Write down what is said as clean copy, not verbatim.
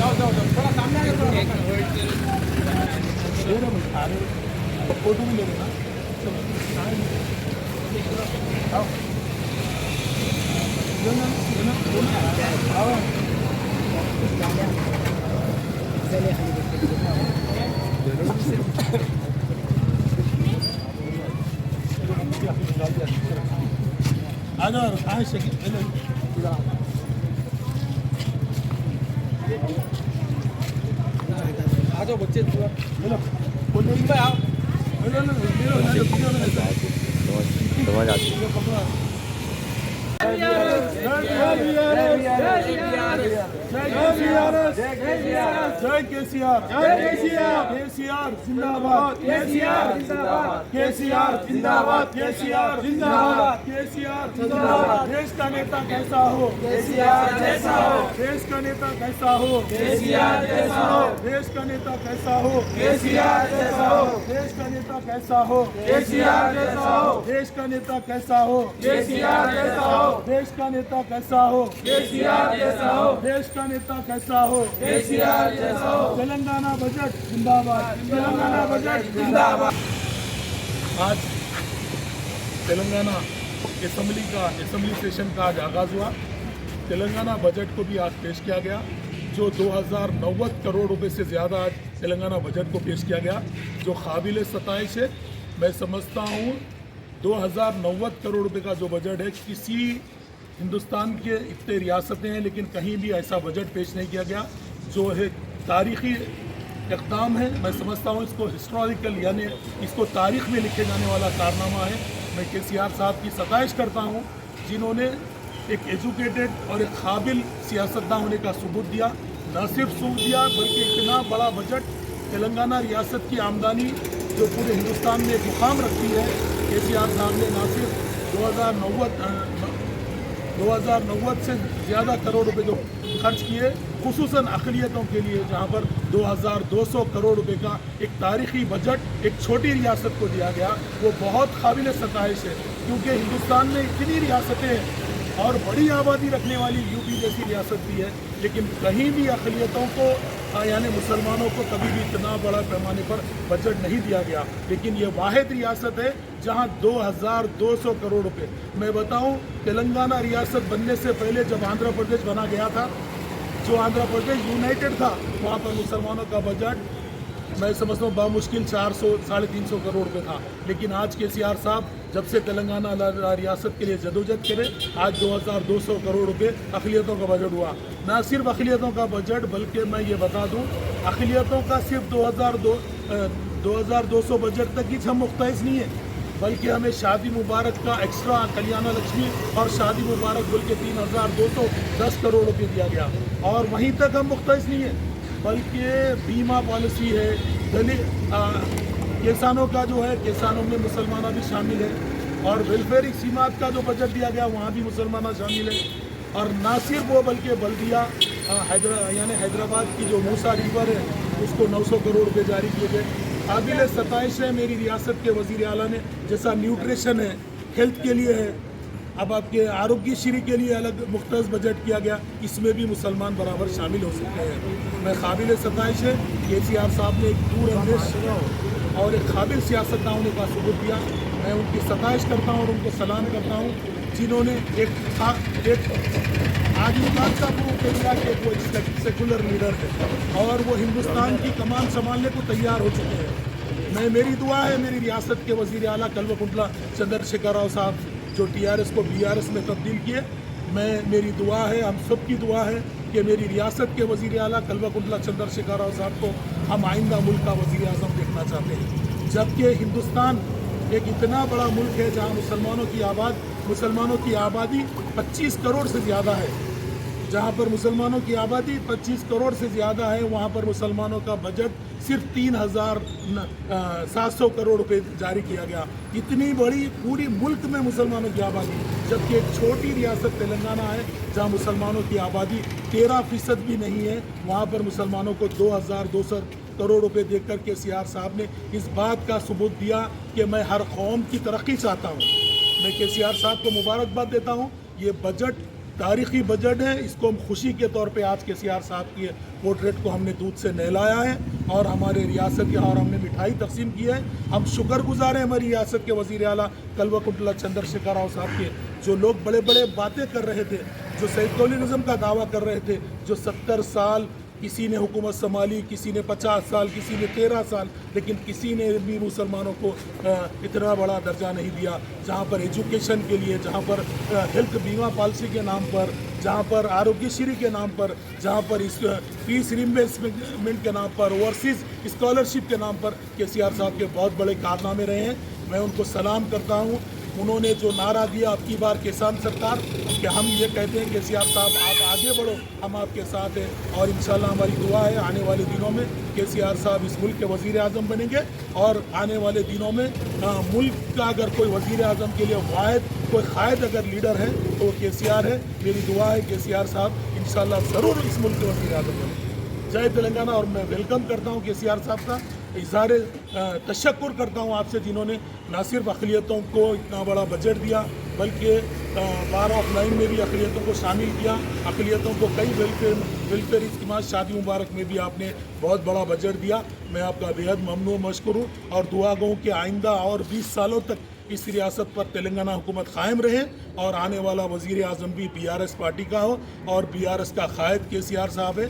थोड़ा सामने आ जाओ। फोटो भी ले लेना। आ जाओ कहाँ शकील आ जाओ बच्चे हेलो भाई आओ समझ आती जय केसीआर केसीआर जिंदाबाद केसीआर जिंदाबाद केसीआर जिंदाबाद केसीआर जिंदाबाद केसीआर जिंदाबाद देश का नेता कैसा हो केसीआर जैसा हो देश का नेता कैसा हो केसीआर जैसा हो देश का नेता कैसा हो केसीआर जैसा हो देश का नेता कैसा हो केसीआर जैसा हो देश का नेता कैसा हो केसीआर जैसा हो देश का नेता कैसा हो केसीआर जैसा हो देश का नेता कैसा हो केसीआर जैसा हो तेलंगाना बजट जिंदाबाद तेलंगाना बजट जिंदाबाद। आज तेलंगाना असेंबली सेशन का आज आगाज हुआ। तेलंगाना बजट को भी आज पेश किया गया जो 2090 करोड़ रुपए से ज़्यादा आज तेलंगाना बजट को पेश किया गया जो काबिल सताइश है। मैं समझता हूँ 2090 करोड़ रुपए का जो बजट है किसी हिंदुस्तान के इतने रियासतें हैं लेकिन कहीं भी ऐसा बजट पेश नहीं किया गया जो है तारीखी इक़दाम है। मैं समझता हूँ इसको हिस्टोरिकल यानी इसको तारीख में लिखे जाने वाला कारनामा है। मैं केसीआर साहब की सताइश करता हूँ जिन्होंने एक एजुकेटेड और एक काबिल सियासतदान होने का सबूत दिया। न सिर्फ सबूत दिया बल्कि इतना बड़ा बजट तेलंगाना रियासत की आमदनी जो पूरे हिंदुस्तान में एक मुकाम रखती है। केसीआर साहब ने न सिर्फ 2090 से ज़्यादा करोड़ रुपए जो खर्च किए खुसूसन अक़लियतों के लिए जहां पर 2200 करोड़ रुपए का एक तारीखी बजट एक छोटी रियासत को दिया गया वो बहुत काबिल सताइश है क्योंकि हिंदुस्तान में इतनी रियासतें हैं और बड़ी आबादी रखने वाली यूपी जैसी रियासत भी है लेकिन कहीं भी अक़लियतों को यानी मुसलमानों को कभी भी इतना बड़ा पैमाने पर बजट नहीं दिया गया। लेकिन ये वाहिद रियासत है जहां 2200 करोड़ रुपए। मैं बताऊं तेलंगाना रियासत बनने से पहले जब आंध्र प्रदेश बना गया था जो आंध्र प्रदेश यूनाइटेड था वहाँ पर मुसलमानों का बजट मैं समझता हूँ बामुश्किल 400-350 करोड़ रुपए था। लेकिन आज केसीआर साहब जब से तेलंगाना रियासत के लिए जदोजहद करे आज 2200 करोड़ रुपए अक़लियतों का बजट हुआ। न सिर्फ अक़लियतों का बजट बल्कि मैं ये बता दूँ अक़लियतों का सिर्फ 2200 बजट तक ही हम मुख्तस नहीं है बल्कि हमें शादी मुबारक का एक्स्ट्रा कल्याण लक्ष्मी और शादी मुबारक बोल के 3210 करोड़ रुपये दिया गया और वहीं तक हम मुख्तस नहीं है बल्कि बीमा पॉलिसी है दलित किसानों का जो है किसानों में मुसलमाना भी शामिल है और वेलफेयर स्कीमात का जो बजट दिया गया वहाँ भी मुसलमाना शामिल है और ना सिर्फ वो बल्कि बल्दिया यानी हैदराबाद की जो मूसा रिवर है उसको 900 करोड़ रुपये जारी किए गए। काबिल सताइश है मेरी रियासत के वज़ीर आला ने जैसा न्यूट्रिशन है हेल्थ के लिए है अब आपके आरोग्यश्री के लिए अलग मुख्तस बजट किया गया इसमें भी मुसलमान बराबर शामिल हो सकते हैं। मैं काबिल सताइश है केसीआर साहब ने एक दूरअंदेश और एक काबिल सियासतदान होने का सबूत दिया। मैं उनकी सताइश करता हूँ और उनको सलाम करता हूँ जिन्होंने एक आज ये बात का प्रूव किया कि वो एक सेकुलर लीडर है और वो हिंदुस्तान की कमान संभालने को तैयार हो चुके हैं। मेरी दुआ है मेरी रियासत के वज़ीर आला कल्वकुंतला चंद्रशेखर राव साहब जो टीआरएस को बीआरएस में तब्दील किए मेरी दुआ है हम सब की दुआ है कि मेरी रियासत के वज़ीर आला कल्वकुंतला चंद्रशेखर राव साहब को हम आइंदा मुल्क का वज़ीर आज़म देखना चाहते हैं। जबकि हिंदुस्तान एक इतना बड़ा मुल्क है जहाँ मुसलमानों की आबादी 25 करोड़ से ज़्यादा है जहाँ पर मुसलमानों की आबादी 25 करोड़ से ज़्यादा है वहाँ पर मुसलमानों का बजट सिर्फ 3700 करोड़ रुपए जारी किया गया। इतनी बड़ी पूरी मुल्क में मुसलमानों की आबादी जबकि एक छोटी रियासत तेलंगाना है जहाँ मुसलमानों की आबादी 13% भी नहीं है वहाँ पर मुसलमानों को 2200 करोड़ रुपए देकर केसीआर साहब ने इस बात का सबूत दिया कि मैं हर कौम की तरक्की चाहता हूँ। मैं केसीआर साहब को मुबारकबाद देता हूँ। ये बजट तारीखी बजट है, इसको हम खुशी के तौर पे आज केसीआर साहब की पोर्ट्रेट को हमने दूध से नहलाया है और हमारे रियासत के और हमने मिठाई तकसीम की है। हम शुक्रगुजार हैं हमारी रियासत के वज़ीर आला कल्वकुंतला चंद्रशेखर राव साहब के, जो लोग बड़े बड़े बातें कर रहे थे, जो सेकुलरिज्म का दावा कर रहे थे, जो 70 साल किसी ने हुकूमत संभाली, किसी ने 50 साल, किसी ने 13 साल, लेकिन किसी ने भी मुसलमानों को इतना बड़ा दर्जा नहीं दिया। जहाँ पर एजुकेशन के लिए, जहाँ पर हेल्थ बीमा पॉलिसी के नाम पर, जहाँ पर आरोग्यश्री के नाम पर, जहाँ पर इस फीस रिम्बर्समेंट के नाम पर, ओवरसीज़ स्कॉलरशिप के नाम पर केसीआर साहब के बहुत बड़े कारनामे रहे हैं। मैं उनको सलाम करता हूँ। उन्होंने जो नारा दिया अब की बार किसान सरकार, कि हम ये कहते हैं केसीआर साहब आप आगे बढ़ो, हम आपके साथ हैं और इंशाल्लाह हमारी दुआ है आने वाले दिनों में केसीआर साहब इस मुल्क के वज़ीर आज़म बनेंगे और आने वाले दिनों में मुल्क का अगर कोई वज़ीर आज़म के लिए वाहिद कोई कायद अगर लीडर है तो वो केसीआर है। मेरी दुआ है केसीआर साहब इंशाल्लाह ज़रूर इस मुल्क के वज़ीर आज़म बनेंगे। जय तेलंगाना। और मैं वेलकम करता हूँ केसीआर साहब का, इज़हार तशक्कुर करता हूँ आपसे, जिन्होंने ना सिर्फ अक़लियतों को इतना बड़ा बजट दिया बल्कि बार ऑफ 9 में भी अक़लियतों को शामिल किया। अक़लियतों को कई वेलफेयर स्कीम, शादी मुबारक में भी आपने बहुत बड़ा बजट दिया। मैं आपका बेहद ममनून मशकूर हूँ और दुआ गो कि आइंदा और 20 सालों तक इस रियासत पर तेलंगाना हुकूमत कायम रहे और आने वाला वज़ीर आज़म भी BRS पार्टी का हो और BRS का कायद केसीआर साहब है।